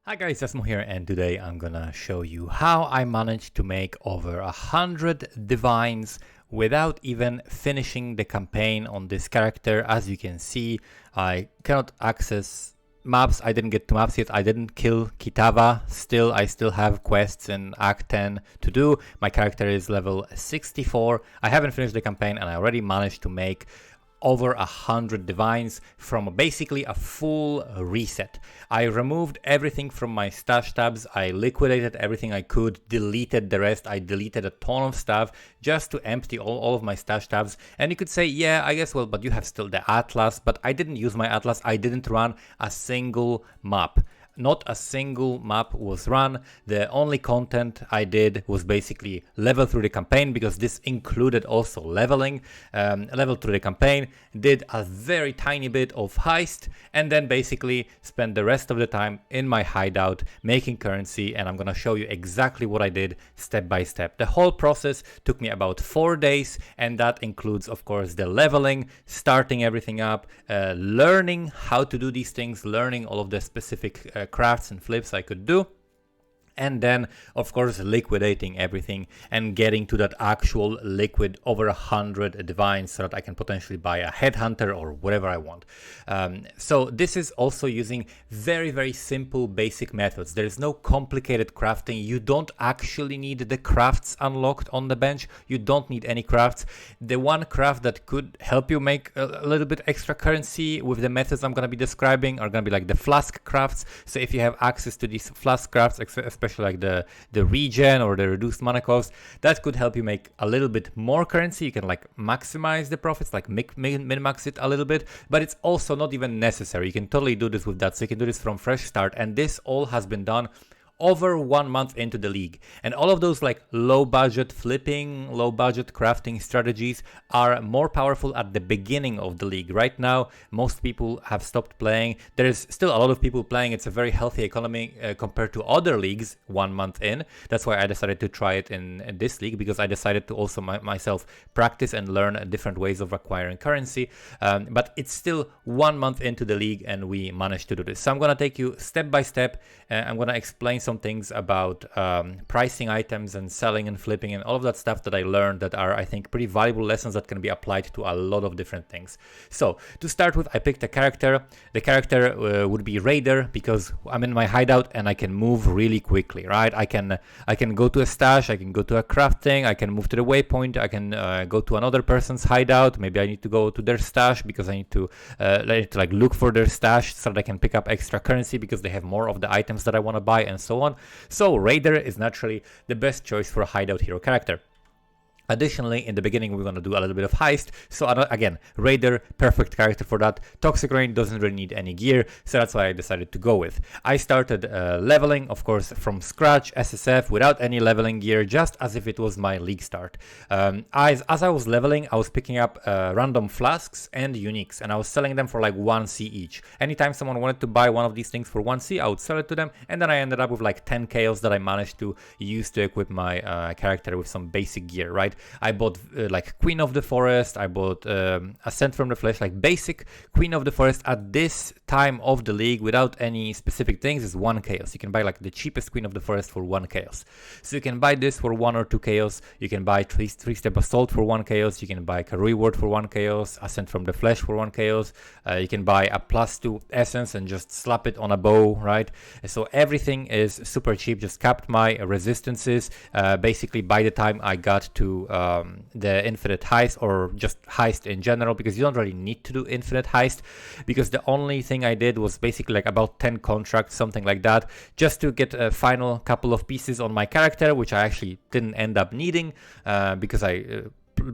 Hi guys, Asmo here, and today I'm gonna show you how I managed to make over 100 divines without even finishing the campaign on this character. As you can see, I cannot access maps. I didn't get to maps yet. I didn't kill Kitava. I still have quests in Act 10 to do. My character is level 64. I haven't finished the campaign and I already managed to make over 100 divines from basically a full reset. I removed everything from my stash tabs. I liquidated everything I could, deleted the rest. I deleted a ton of stuff just to empty all of my stash tabs. And you could say, yeah, I guess, well, but you have still the Atlas. But I didn't use my Atlas. I didn't run a single map. Not a single map was run. The only content I did was basically level through the campaign, because this included also leveling. Level through the campaign, did a very tiny bit of heist, and then basically spent the rest of the time in my hideout making currency, and I'm gonna show you exactly what I did step by step. The whole process took me about 4 days, and that includes, of course, the leveling, starting everything up, learning how to do these things, learning all of the specific crafts and flips I could do, and then of course liquidating everything and getting to that actual liquid over 100 divines so that I can potentially buy a headhunter or whatever I want. So this is also using very simple basic methods. There is no complicated crafting. You don't actually need the crafts unlocked on the bench. You don't need any crafts. The one craft that could help you make a little bit extra currency with the methods I'm going to be describing are going to be like the flask crafts. So if you have access to these flask crafts, especially like the regen or the reduced mana cost, that could help you make a little bit more currency. You can like maximize the profits, like min-max it a little bit, but it's also not even necessary. You can totally do this with that. So you can do this from fresh start, and this all has been done over 1 month into the league. And all of those like low budget flipping, low budget crafting strategies are more powerful at the beginning of the league. Right now, most people have stopped playing. There's still a lot of people playing. It's a very healthy economy compared to other leagues 1 month in. That's why I decided to try it in this league, because I decided to also myself practice and learn different ways of acquiring currency. But it's still 1 month into the league and we managed to do this. So I'm going to take you step by step. I'm going to explain some things about pricing items and selling and flipping and all of that stuff that I learned that are, I think, pretty valuable lessons that can be applied to a lot of different things. So to start with, I picked a character. The character would be Raider, because I'm in my hideout and I can move really quickly, right? I can go to a stash, I can go to a crafting, I can move to the waypoint, I can go to another person's hideout. Maybe I need to go to their stash because I need to like look for their stash so that I can pick up extra currency because they have more of the items that I want to buy, and so on. So Raider is naturally the best choice for a hideout hero character. Additionally, in the beginning, we're going to do a little bit of heist. So again, Raider, perfect character for that. Toxic Rain doesn't really need any gear, so that's why I decided to go with. I started leveling, of course, from scratch, SSF, without any leveling gear, just as if it was my league start. As I was leveling, I was picking up random flasks and uniques, and I was selling them for like 1C each. Anytime someone wanted to buy one of these things for 1C, I would sell it to them, and then I ended up with like 10 chaos that I managed to use to equip my character with some basic gear, right? I bought like Queen of the Forest, I bought Ascent from the Flesh, like basic Queen of the Forest at this time of the league without any specific things is 1 chaos. You can buy like the cheapest Queen of the Forest for 1 chaos. So you can buy this for 1 or 2 chaos, you can buy 3-step Assault for 1 chaos, you can buy Karui Ward for 1 chaos, Ascent from the Flesh for 1 chaos, you can buy a +2 Essence and just slap it on a bow, right? So everything is super cheap, just capped my resistances. Basically by the time I got to the infinite heist, or just heist in general, because you don't really need to do infinite heist, because the only thing I did was basically like about 10 contracts, something like that, just to get a final couple of pieces on my character, which I actually didn't end up needing because I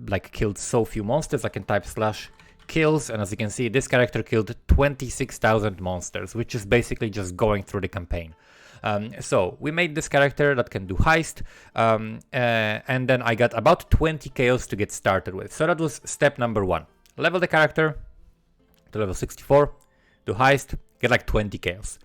like killed so few monsters. I can type /kills, and as you can see, this character killed 26,000 monsters, which is basically just going through the campaign. So we made this character that can do heist, and then I got about 20 chaos to get started with. So that was step number 1. Level the character to level 64, do heist, get like 20 chaos.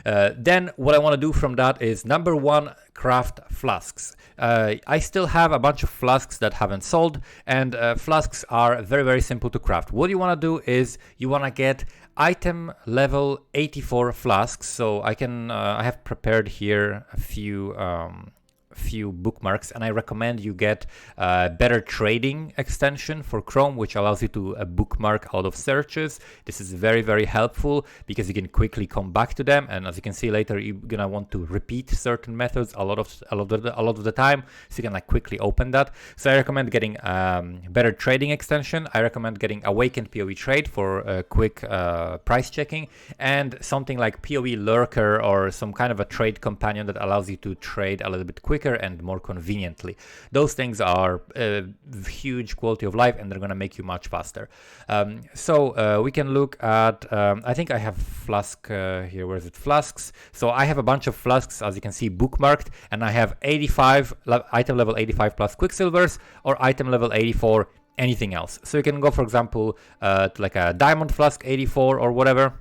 Then what I want to do from that is number 1, craft flasks. I still have a bunch of flasks that haven't sold, and flasks are very simple to craft. What you want to do is you want to get item level 84 flasks. So I have prepared here a few bookmarks, and I recommend you get a better trading extension for Chrome, which allows you to bookmark out of searches. This is very, very helpful because you can quickly come back to them, and as you can see later, you're gonna want to repeat certain methods a lot of the time, so you can like quickly open that. So I recommend getting better trading extension. I recommend getting Awakened PoE Trade for quick price checking, and something like PoE Lurker or some kind of a trade companion that allows you to trade a little bit quicker and more conveniently. Those things are a huge quality of life, and they're going to make you much faster. So we can look at, I think I have flask here. Where is it? Flasks. So I have a bunch of flasks, as you can see, bookmarked, and I have 85 item level 85 plus Quicksilvers, or item level 84 anything else. So you can go, for example, to like a diamond flask 84 or whatever.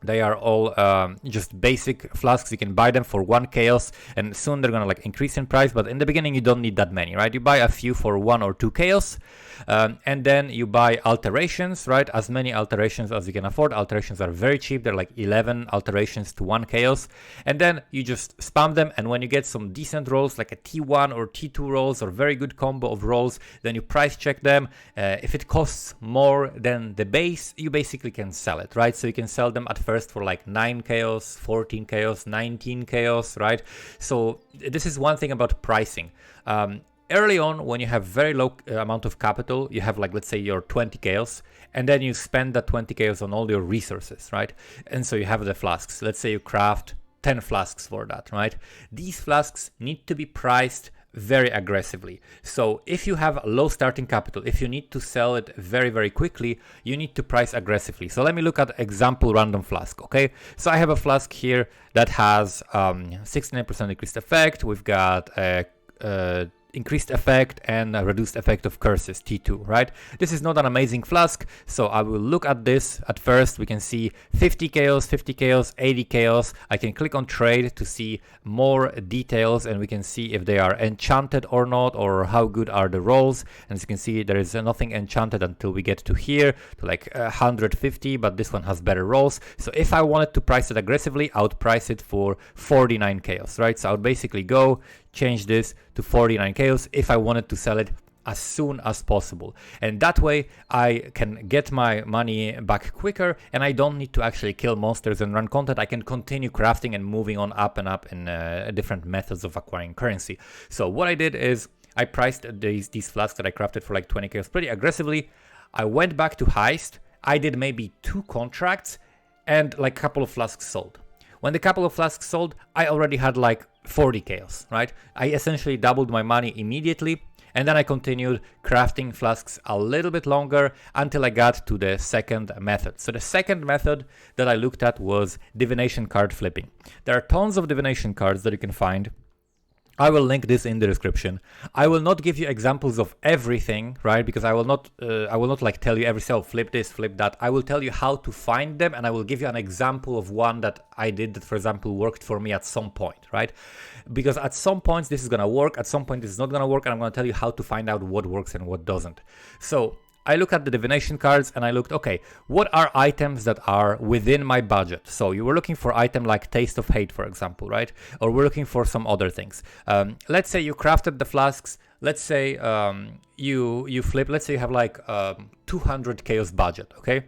They are all just basic flasks. You can buy them for 1 chaos, and soon they're gonna like increase in price, but in the beginning you don't need that many, right? You buy a few for 1 or 2 chaos, and then you buy alterations, right? As many alterations as you can afford. Alterations are very cheap. They're like 11 alterations to 1 chaos, and then you just spam them, and when you get some decent rolls, like a T1 or T2 rolls, or very good combo of rolls, then you price check them. If it costs more than the base, you basically can sell it, right? So you can sell them at first for like 9 chaos, 14 chaos, 19 chaos, right? So this is one thing about pricing. Early on, when you have very low amount of capital, you have like, let's say your 20 chaos, and then you spend that 20 chaos on all your resources, right? And so you have the flasks. Let's say you craft 10 flasks for that, right? These flasks need to be priced very aggressively. So if you have low starting capital, if you need to sell it very, very quickly, you need to price aggressively. So let me look at example random flask, okay? So I have a flask here that has 69% increased effect. We've got increased effect and a reduced effect of curses, T2, right? This is not an amazing flask, so I will look at this. At first we can see 50 chaos, 50 chaos, 80 chaos. I can click on trade to see more details, and we can see if they are enchanted or not, or how good are the rolls. And as you can see, there is nothing enchanted until we get to here, to like 150, but this one has better rolls. So if I wanted to price it aggressively, I would price it for 49 chaos, right? So I would basically go change this to 49 chaos if I wanted to sell it as soon as possible, and that way I can get my money back quicker, and I don't need to actually kill monsters and run content. I can continue crafting and moving on up and up in different methods of acquiring currency. So what I did is I priced these flasks that I crafted for like 20 chaos pretty aggressively. I went back to heist. I did maybe 2 contracts, and like a couple of flasks sold. When the couple of flasks sold, I already had like 40 chaos, right? I essentially doubled my money immediately, and then I continued crafting flasks a little bit longer until I got to the second method. So the second method that I looked at was divination card flipping. There are tons of divination cards that you can find. I will link this in the description. I will not give you examples of everything, right? Because I will not like tell you every cell, flip this, flip that. I will tell you how to find them, and I will give you an example of one that I did that, for example, worked for me at some point, right? Because at some points this is gonna work, at some point this is not gonna work, and I'm gonna tell you how to find out what works and what doesn't. So I looked at the divination cards and I looked, okay, what are items that are within my budget? So you were looking for item like Taste of Hate, for example, right? Or we're looking for some other things. Let's say you crafted the flasks. Let's say you flip, let's say you have like 200 chaos budget, okay?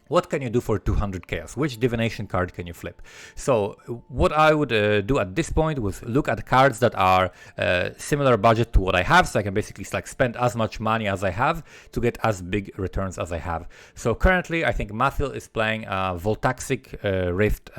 What can you do for 200 chaos? Which divination card can you flip? So what I would do at this point was look at cards that are similar budget to what I have, so I can basically like spend as much money as I have to get as big returns as I have. So currently I think Mathiel is playing a Voltaxic Rift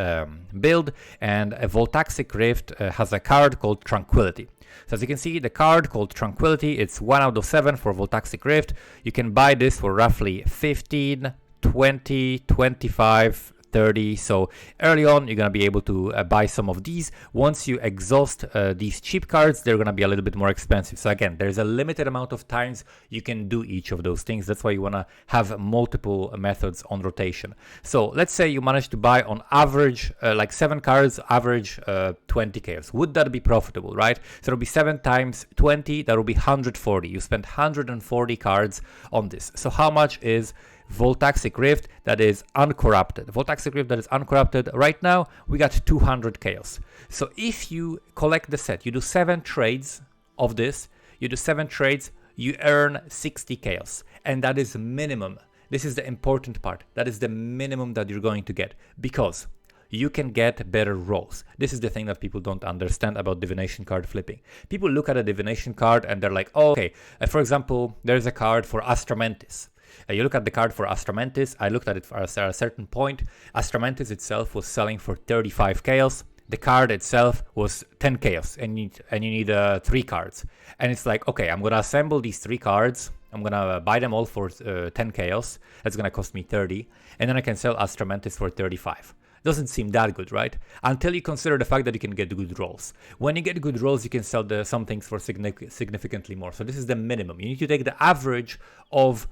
build, and a Voltaxic Rift has a card called Tranquility. So as you can see, the card called Tranquility, it's 1 out of 7 for Voltaxic Rift. You can buy this for roughly 15, 20, 25, 30. So early on, you're going to be able to buy some of these. Once you exhaust these cheap cards, they're going to be a little bit more expensive. So again, there's a limited amount of times you can do each of those things. That's why you want to have multiple methods on rotation. So let's say you manage to buy on average like 7 cards, average 20 chaos. Would that be profitable, right? So it'll be 7 times 20, that will be 140. You spend 140 cards on this. So how much is Voltaxic Rift that is uncorrupted. Voltaxic Rift that is uncorrupted. Right now, we got 200 chaos. So if you collect the set, you do 7 trades of this, you earn 60 chaos. And that is minimum. This is the important part. That is the minimum that you're going to get, because you can get better rolls. This is the thing that people don't understand about divination card flipping. People look at a divination card and they're like, oh, okay, for example, there's a card for Astramentis. You look at the card for Astramentis. I looked at it at a certain point. Astramentis itself was selling for 35 chaos. The card itself was 10 chaos, and you need 3 cards. And it's like, okay, I'm gonna assemble these 3 cards. I'm gonna buy them all for 10 chaos. That's gonna cost me 30, and then I can sell Astramentis for 35. Doesn't seem that good, right? Until you consider the fact that you can get good rolls. When you get good rolls, you can sell some things for significantly more. So this is the minimum. You need to take the average of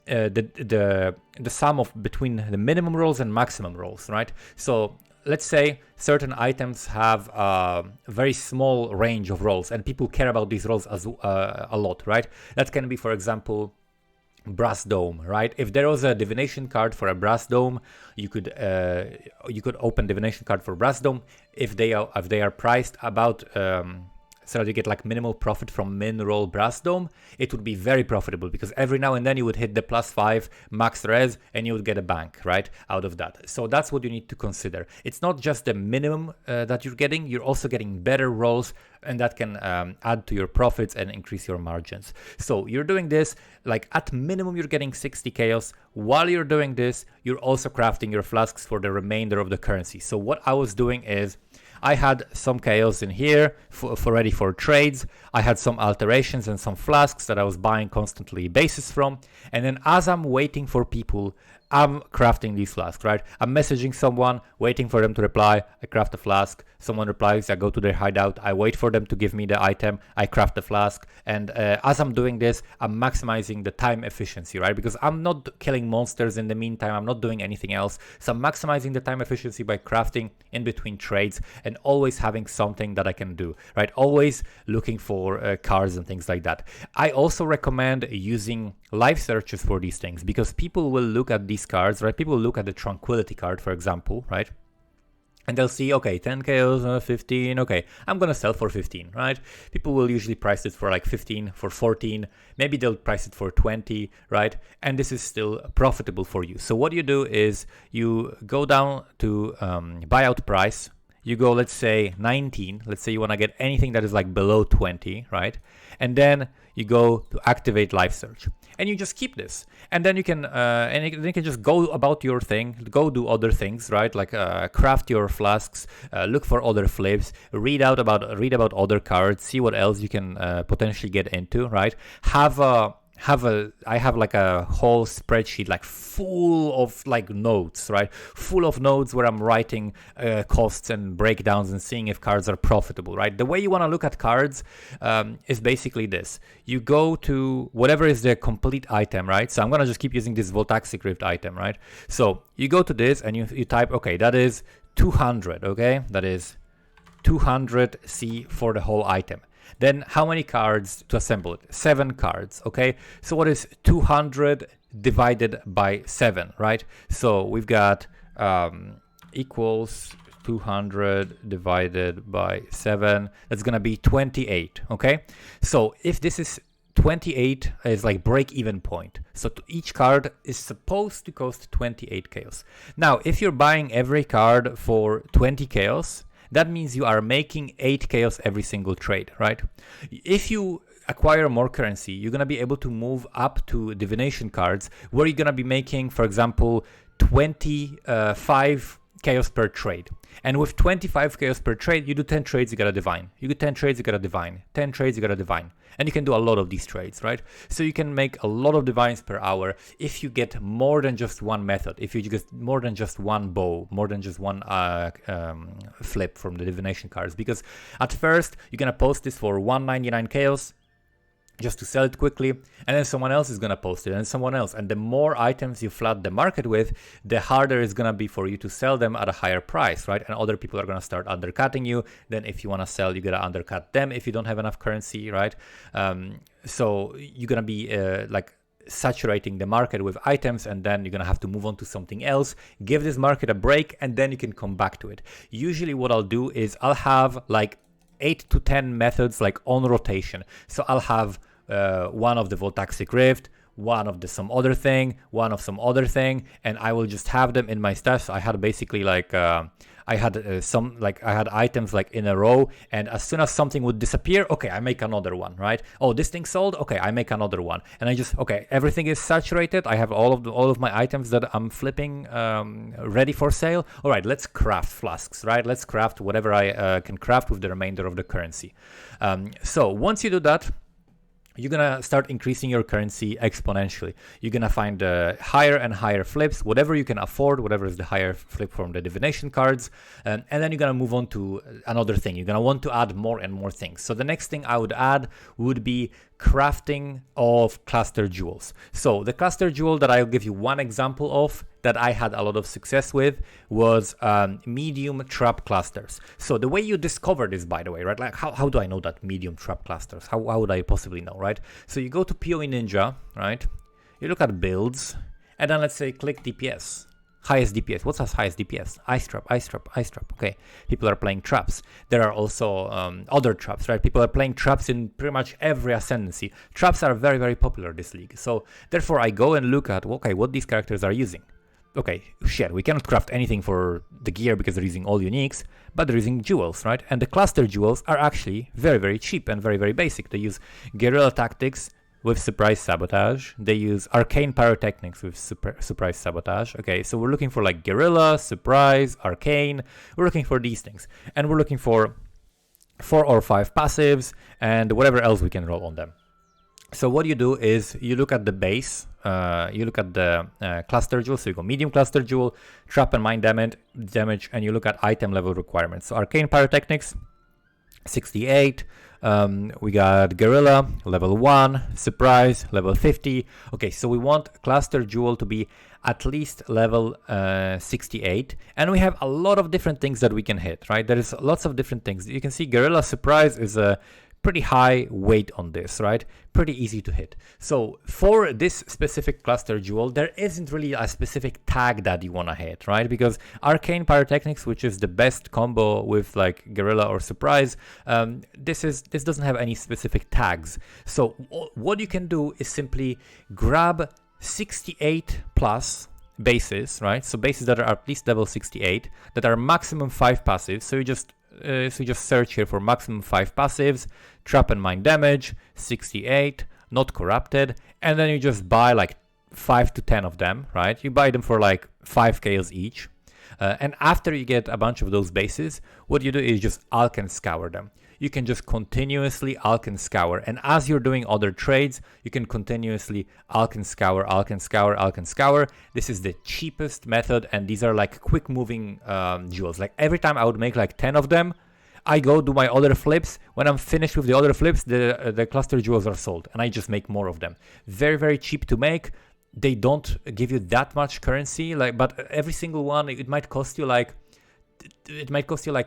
the sum of between the minimum rolls and maximum rolls, right? So let's say certain items have a very small range of rolls, and people care about these rolls as a lot, right? That can be, for example, Brass Dome, right? If there was a divination card for a Brass Dome, you could open divination card for Brass Dome if they are priced about so that you get like minimal profit from min roll Brass Dome. It would be very profitable, because every now and then you would hit the +5 max res and you would get a bank, right, out of that. So that's what you need to consider. It's not just the minimum that you're getting, you're also getting better rolls, and that can add to your profits and increase your margins. So you're doing this, like at minimum you're getting 60 chaos. While you're doing this, you're also crafting your flasks for the remainder of the currency. So what I was doing is, I had some chaos in here for ready for trades. I had some alterations and some flasks that I was buying constantly bases from. And then as I'm waiting for people, I'm crafting these flasks, right? I'm messaging someone, waiting for them to reply. I craft a flask. Someone replies, I go to their hideout. I wait for them to give me the item. I craft the flask. And as I'm doing this, I'm maximizing the time efficiency, right? Because I'm not killing monsters in the meantime. I'm not doing anything else. So I'm maximizing the time efficiency by crafting in between trades and always having something that I can do, right? Always looking for cards and things like that. I also recommend using live searches for these things, because people will look at these cards, right? People will look at the Tranquility card, for example, right? And they'll see, okay, 10 chaos, 15, okay, I'm gonna sell for 15, right? People will usually price it for like 15, for 14, maybe they'll price it for 20, right? And this is still profitable for you. So what you do is you go down to buyout price, you go, let's say 19, let's say you wanna get anything that is like below 20, right? And then you go to activate live search. And you just keep this, and then you can then you can just go about your thing, go do other things, right? Like craft your flasks, look for other flips, read about other cards, see what else you can potentially get into, right? I have like a whole spreadsheet like full of like notes, right? Full of notes where I'm writing costs and breakdowns and seeing if cards are profitable, right? The way you want to look at cards is basically this. You go to whatever is the complete item, right? So I'm going to just keep using this Voltaxic Rift item, right? So you go to this and you type, okay, that is 200, okay? That is 200 C for the whole item. Then how many cards to assemble it? 7 cards, okay? So what is 200 divided by 7, right? So we've got equals 200 divided by 7. That's gonna be 28, okay? So if this is 28 is like break-even point. So each card is supposed to cost 28 chaos. Now, if you're buying every card for 20 chaos, that means you are making 8 chaos every single trade, right? If you acquire more currency, you're going to be able to move up to divination cards where you're going to be making, for example, 25 chaos per trade. And with 25 chaos per trade, you do 10 trades, you got a divine. You do 10 trades, you got a divine. 10 trades, you got a divine. And you can do a lot of these trades, right? So you can make a lot of divines per hour if you get more than just one method, if you get more than just one bow, more than just one flip from the divination cards. Because at first, you're going to post this for 199 chaos, just to sell it quickly, and then someone else is going to post it, and someone else. And the more items you flood the market with, the harder it's going to be for you to sell them at a higher price, right? And other people are going to start undercutting you. Then if you want to sell, you got to undercut them if you don't have enough currency, right? So you're going to be saturating the market with items, and then you're gonna have to move on to something else, give this market a break, and then you can come back to it. Usually what I'll do is I'll have like 8 to 10 methods like on rotation. So I'll have one of the Voltaxic Rift, one of the some other thing, one of some other thing, and I will just have them in my stash. So I had basically like I had items like in a row, and as soon as something would disappear, okay, I make another one, right? Oh, this thing sold, okay, I make another one, and I just, okay, everything is saturated. I have all of my items that I'm flipping ready for sale. All right, let's craft flasks, right? Let's craft whatever I can craft with the remainder of the currency. So once you do that, you're gonna start increasing your currency exponentially. You're gonna find higher and higher flips, whatever you can afford, whatever is the higher flip from the divination cards, and then you're gonna move on to another thing. You're gonna want to add more and more things. So the next thing I would add would be crafting of cluster jewels. So the cluster jewel that I'll give you one example of that I had a lot of success with was medium trap clusters. So the way you discover this, by the way, right? Like how do I know that medium trap clusters? How would I possibly know, right? So you go to PoE Ninja, right? You look at builds, and then let's say click DPS. Highest DPS. What's highest DPS? Ice trap, ice trap, ice trap. Okay, people are playing traps. There are also other traps, right? People are playing traps in pretty much every ascendancy. Traps are very, very popular this league. So therefore I go and look at, okay, what these characters are using. Okay, shit, we cannot craft anything for the gear because they're using all uniques, but they're using jewels, right? And the cluster jewels are actually very, very cheap and very, very basic. They use guerrilla tactics with surprise sabotage. They use arcane pyrotechnics with surprise sabotage. Okay, so we're looking for like guerrilla, surprise, arcane. We're looking for these things, and we're looking for 4 or 5 passives and whatever else we can roll on them. So what you do is you look at the base, you look at the cluster jewel. So you go medium cluster jewel, trap and mine damage, and you look at item level requirements. So arcane pyrotechnics, 68. We got guerrilla level 1, surprise level 50. Okay, so we want cluster jewel to be at least level 68, and we have a lot of different things that we can hit, right? There is lots of different things. You can see guerrilla surprise is a pretty high weight on this, right? Pretty easy to hit. So for this specific cluster jewel, there isn't really a specific tag that you want to hit, right? Because arcane pyrotechnics, which is the best combo with like guerrilla or surprise, this doesn't have any specific tags. So what you can do is simply grab 68 plus bases, right? So bases that are at least level 68, that are maximum 5 passives. So you just search here for maximum 5 passives, trap and mine damage, 68, not corrupted, and then you just buy like 5 to 10 of them, right? You buy them for like 5 chaos each, and after you get a bunch of those bases, what you do is just alch and scour them. You can just continuously alch and scour, and as you're doing other trades, you can continuously alch and scour, alch and scour, alch and scour. This is the cheapest method, and these are like quick moving jewels. Like every time I would make like 10 of them, I go do my other flips. When I'm finished with the other flips, the cluster jewels are sold, and I just make more of them. Very, very cheap to make. They don't give you that much currency, but every single one, it might cost you like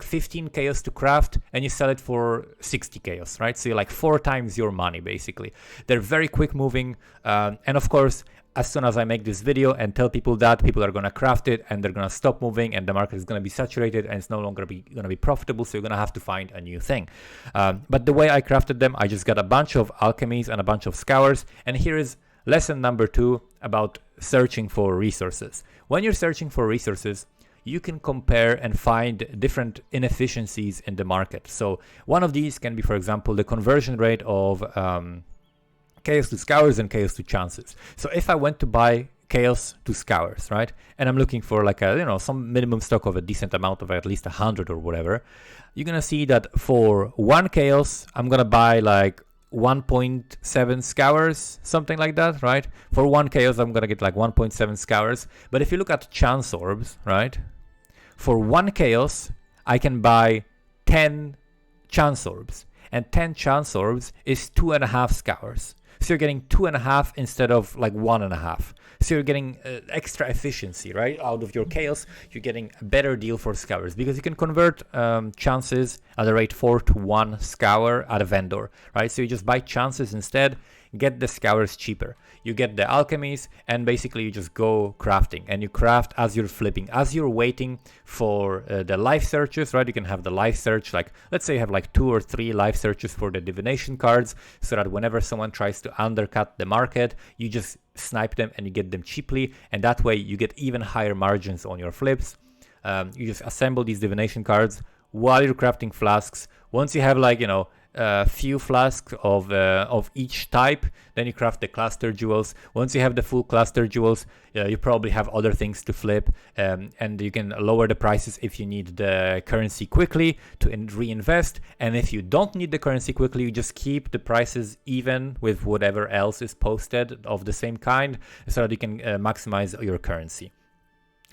15 chaos to craft, and you sell it for 60 chaos, right? So you're like 4 times your money, basically. They're very quick moving, and of course, as soon as I make this video and tell people that, people are gonna craft it and they're gonna stop moving, and the market is gonna be saturated and it's no longer gonna be profitable. So you're gonna have to find a new thing. But the way I crafted them, I just got a bunch of alchemies and a bunch of scours, and here is lesson number 2 about searching for resources. When you're searching for resources, you can compare and find different inefficiencies in the market. So one of these can be, for example, the conversion rate of chaos to scours and chaos to chances. So if I went to buy chaos to scours, right, and I'm looking for like some minimum stock of a decent amount of at least 100 or whatever, you're gonna see that for 1 chaos, I'm gonna buy like 1.7 scours, something like that, right? For 1 chaos, I'm gonna get like 1.7 scours. But if you look at chance orbs, right, for 1 chaos, I can buy 10 chance orbs, and 10 chance orbs is 2.5 scours. So you're getting 2.5 instead of like 1.5. So you're getting extra efficiency, right? Out of your chaos, you're getting a better deal for scours, because you can convert chances at a rate 4 to 1 scour at a vendor, right? So you just buy chances instead, get the scours cheaper. You get the alchemies, and basically you just go crafting, and you craft as you're flipping, as you're waiting for the life searches, right? You can have the life search, like let's say you have like 2 or 3 life searches for the divination cards, so that whenever someone tries to undercut the market, you just snipe them and you get them cheaply, and that way you get even higher margins on your flips. You just assemble these divination cards while you're crafting flasks. Once you have like, you know, a few flasks of each type, then you craft the cluster jewels. Once you have the full cluster jewels, you probably have other things to flip, and you can lower the prices if you need the currency quickly to reinvest. And if you don't need the currency quickly, you just keep the prices even with whatever else is posted of the same kind, so that you can maximize your currency.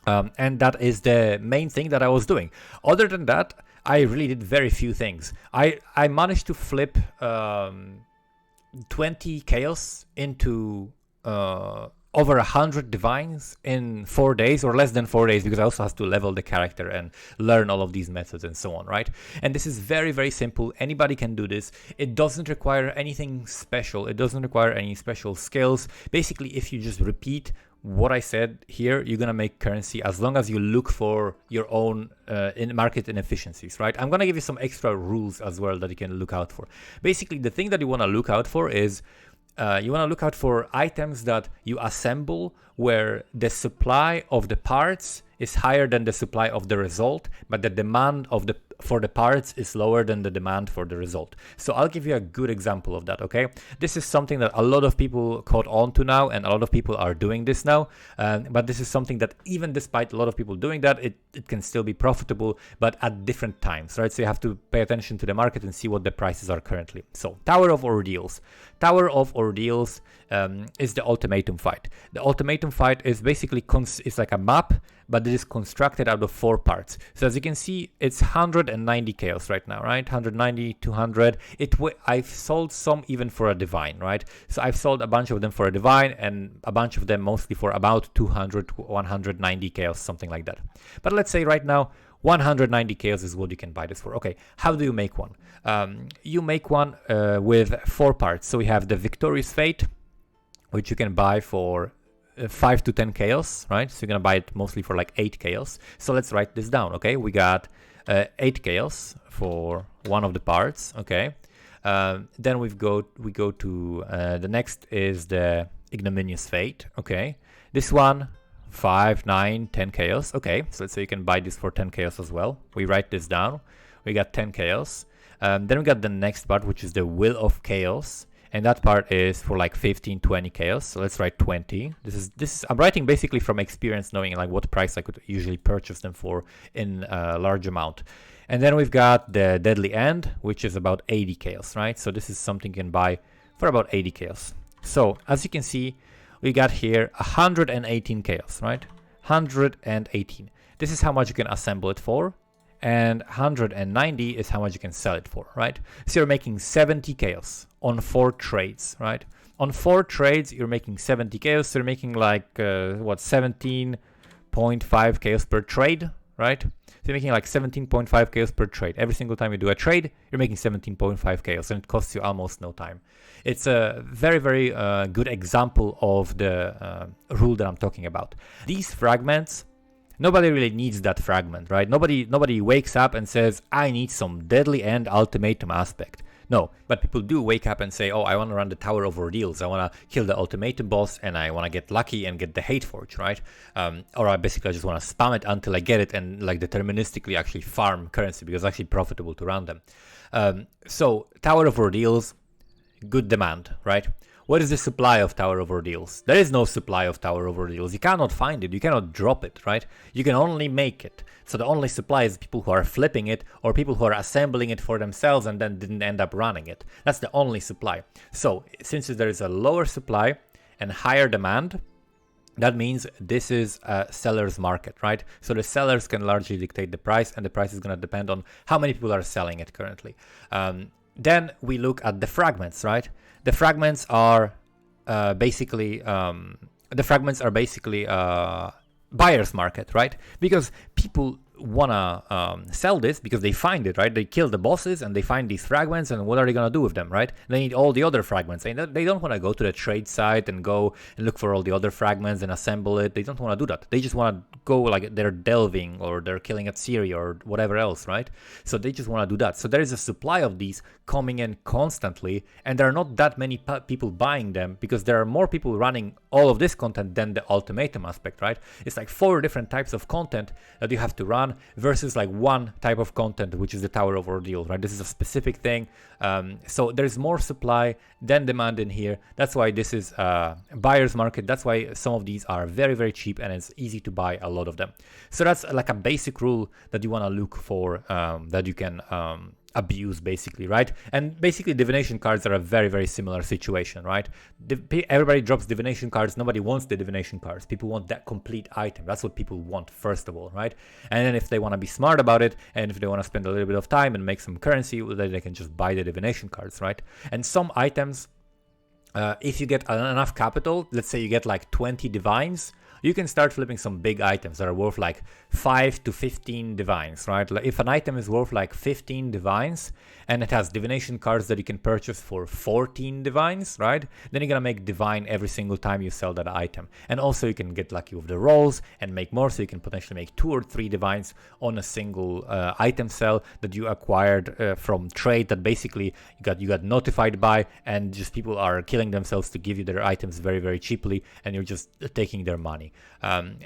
And that is the main thing that I was doing. Other than that, I really did very few things. I managed to flip 20 chaos into over 100 divines in 4 days, or less than 4 days, because I also have to level the character and learn all of these methods and so on, right? And this is very, very simple. Anybody can do this. It doesn't require anything special. It doesn't require any special skills. Basically, if you just repeat what I said here, you're gonna make currency as long as you look for your own market inefficiencies, right? I'm gonna give you some extra rules as well that you can look out for. Basically, the thing that you wanna look out for is you wanna look out for items that you assemble where the supply of the parts is higher than the supply of the result, but the demand for the parts is lower than the demand for the result. So I'll give you a good example of that, okay? This is something that a lot of people caught on to now, and a lot of people are doing this now, but this is something that even despite a lot of people doing that, it can still be profitable, but at different times, right? So you have to pay attention to the market and see what the prices are currently. So Tower of Ordeals. Tower of Ordeals is the ultimatum fight. The ultimatum fight is basically it's like a map, but it is constructed out of 4 parts. So as you can see, it's 190 chaos right now, right? 190, 200. I've sold some even for a divine, right? So I've sold a bunch of them for a divine, and a bunch of them mostly for about 200 to 190 chaos, something like that. But let's say right now, 190 chaos is what you can buy this for. Okay, how do you make one? You make one with 4 parts. So we have the Victorious Fate, which you can buy for 5 to 10 chaos, right? So you're gonna buy it mostly for like 8 chaos. So let's write this down, okay? We got 8 chaos for one of the parts, okay? Then we go to the next is the Ignominious Fate, okay? This one, 5, 9, 10 chaos, okay? So let's say you can buy this for 10 chaos as well. We write this down. We got 10 chaos. Then we got the next part, which is the Will of Chaos. And that part is for like 15, 20 chaos. So let's write 20. This is I'm writing basically from experience, knowing like what price I could usually purchase them for in a large amount. And then we've got the Deadly End, which is about 80 chaos, right? So this is something you can buy for about 80 chaos. So as you can see, we got here 118 chaos, right? 118. This is how much you can assemble it for. And 190 is how much you can sell it for, right? So you're making 70 chaos on 4 trades, right? On 4 trades, you're making 70 chaos. So you're making like, 17.5 chaos per trade, right? So you're making like 17.5 chaos per trade. Every single time you do a trade, you're making 17.5 chaos, and it costs you almost no time. It's a very, very good example of the rule that I'm talking about. These fragments, nobody really needs that fragment, right? Nobody wakes up and says, I need some Deadly End ultimatum aspect. No, but people do wake up and say, oh, I want to run the Tower of Ordeals. I want to kill the ultimatum boss, and I want to get lucky and get the Hate Forge, right? Or I basically just want to spam it until I get it and like deterministically actually farm currency, because it's actually profitable to run them. So Tower of Ordeals, good demand, right? What is the supply of Tower of Ordeals? There is no supply of Tower of Ordeals. You cannot find it. You cannot drop it, right? You can only make it. So the only supply is people who are flipping it, or people who are assembling it for themselves and then didn't end up running it. That's the only supply. So since there is a lower supply and higher demand, that means this is a seller's market, right? So the sellers can largely dictate the price, and the price is going to depend on how many people are selling it currently. Then we look at the fragments, right? The fragments are basically buyer's market, right? Because people wanna sell this because they find it, right? They kill the bosses and they find these fragments, and what are they gonna do with them, right? They need all the other fragments. They don't want to go to the trade site and go and look for all the other fragments and assemble it. They don't want to do that. They just want to go like they're delving or they're killing at Syria or whatever else, right? So they just want to do that. So there is a supply of these coming in constantly, and there are not that many people buying them because there are more people running all of this content than the ultimatum aspect, right? It's like 4 different types of content that you have to run versus like 1 type of content, which is the Tower of Ordeal, right? This is a specific thing. So there's more supply than demand in here. That's why this is a buyer's market. That's why some of these are very, very cheap and it's easy to buy a lot of them. So that's like a basic rule that you want to look for, that you can abuse basically, right? And basically divination cards are a very, very similar situation, right? Everybody drops divination cards. Nobody wants the divination cards. People want that complete item. That's what people want first of all, right? And then if they want to be smart about it and if they want to spend a little bit of time and make some currency, well, then they can just buy the divination cards, right? And some items, if you get enough capital, let's say you get like 20 divines, you can start flipping some big items that are worth like 5 to 15 divines, right? Like if an item is worth like 15 divines and it has divination cards that you can purchase for 14 divines, right? Then you're gonna make divine every single time you sell that item. And also you can get lucky with the rolls and make more, so you can potentially make 2 or 3 divines on a single item sell that you acquired from trade that basically you got notified by, and just people are killing themselves to give you their items very, very cheaply, and you're just taking their money.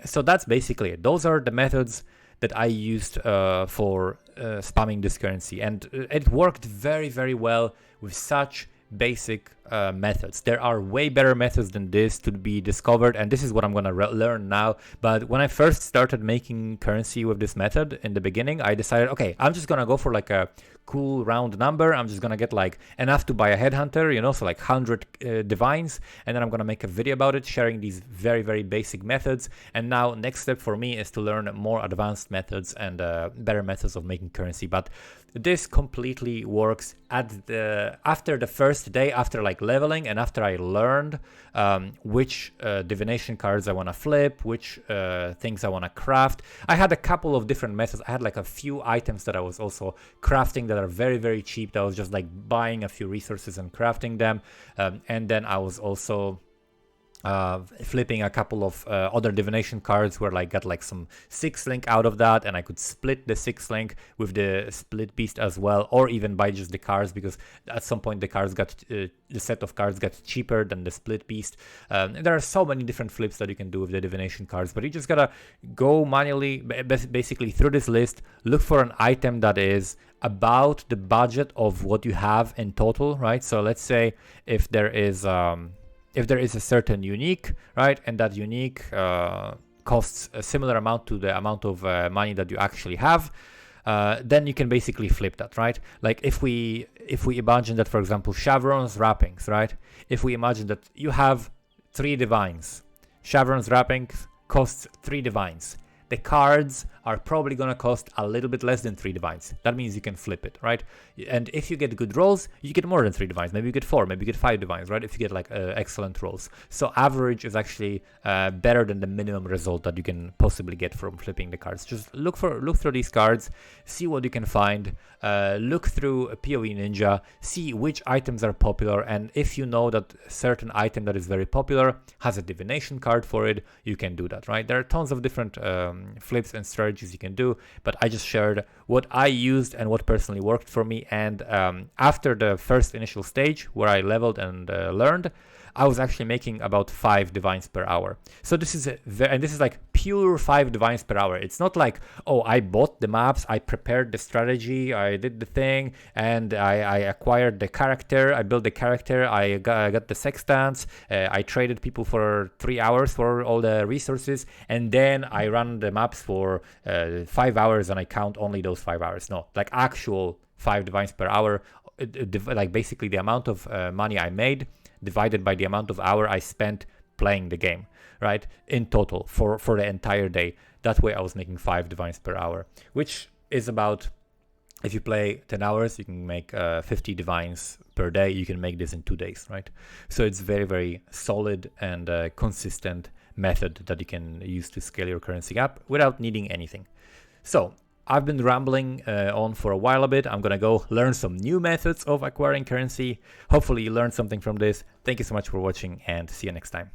So that's basically it. Those are the methods that I used for spamming this currency, and it worked very, very well with such basic methods. There are way better methods than this to be discovered, and this is what I'm gonna learn now. But when I first started making currency with this method in the beginning, I decided, okay, I'm just gonna go for like a cool round number. I'm just gonna get like enough to buy a headhunter, you know, so like 100 divines, and then I'm gonna make a video about it, sharing these very, very basic methods. And now next step for me is to learn more advanced methods and better methods of making currency. But this completely works after the first day, after like leveling, and after I learned which divination cards I want to flip, which things I want to craft. I had a couple of different methods. I had like a few items that I was also crafting that are very, very cheap, that I was just like buying a few resources and crafting them, and then I was also flipping a couple of other divination cards where I got like some 6 link out of that, and I could split the 6 link with the split beast as well, or even buy just the cards, because at some point the cards got the set of cards got cheaper than the split beast. There are so many different flips that you can do with the divination cards, but you just gotta go manually basically through this list, look for an item that is about the budget of what you have in total, right? So let's say if there is a certain unique, right, and that unique costs a similar amount to the amount of money that you actually have, then you can basically flip that, right? Like if we imagine that, for example, Chevron's wrappings, right? If we imagine that you have 3 divines, Chevron's wrappings costs 3 divines. The cards are probably going to cost a little bit less than 3 divines. That means you can flip it, right? And if you get good rolls, you get more than 3 divines. Maybe you get 4, maybe you get 5 divines, right? If you get like excellent rolls. So average is actually better than the minimum result that you can possibly get from flipping the cards. Just look through these cards, see what you can find, look through PoE Ninja, see which items are popular, and if you know that a certain item that is very popular has a divination card for it, you can do that, right? There are tons of different flips and strategies you can do, but I just shared what I used and what personally worked for me. And after the first initial stage where I leveled and learned, I was actually making about 5 divines per hour. So this is and this is like pure 5 divines per hour. It's not like, oh, I bought the maps, I prepared the strategy, I did the thing, and I acquired the character, I built the character, I got the sextants, I traded people for 3 hours for all the resources, and then I run the maps for 5 hours and I count only those 5 hours. No, like actual 5 divines per hour, like basically the amount of money I made divided by the amount of hour I spent playing the game, right? In total for the entire day. That way I was making 5 divines per hour, which is about, if you play 10 hours, you can make 50 divines per day. You can make this in 2 days, right? So it's very, very solid and consistent method that you can use to scale your currency up without needing anything. So I've been rambling on for a while a bit. I'm gonna go learn some new methods of acquiring currency. Hopefully you learned something from this. Thank you so much for watching and see you next time.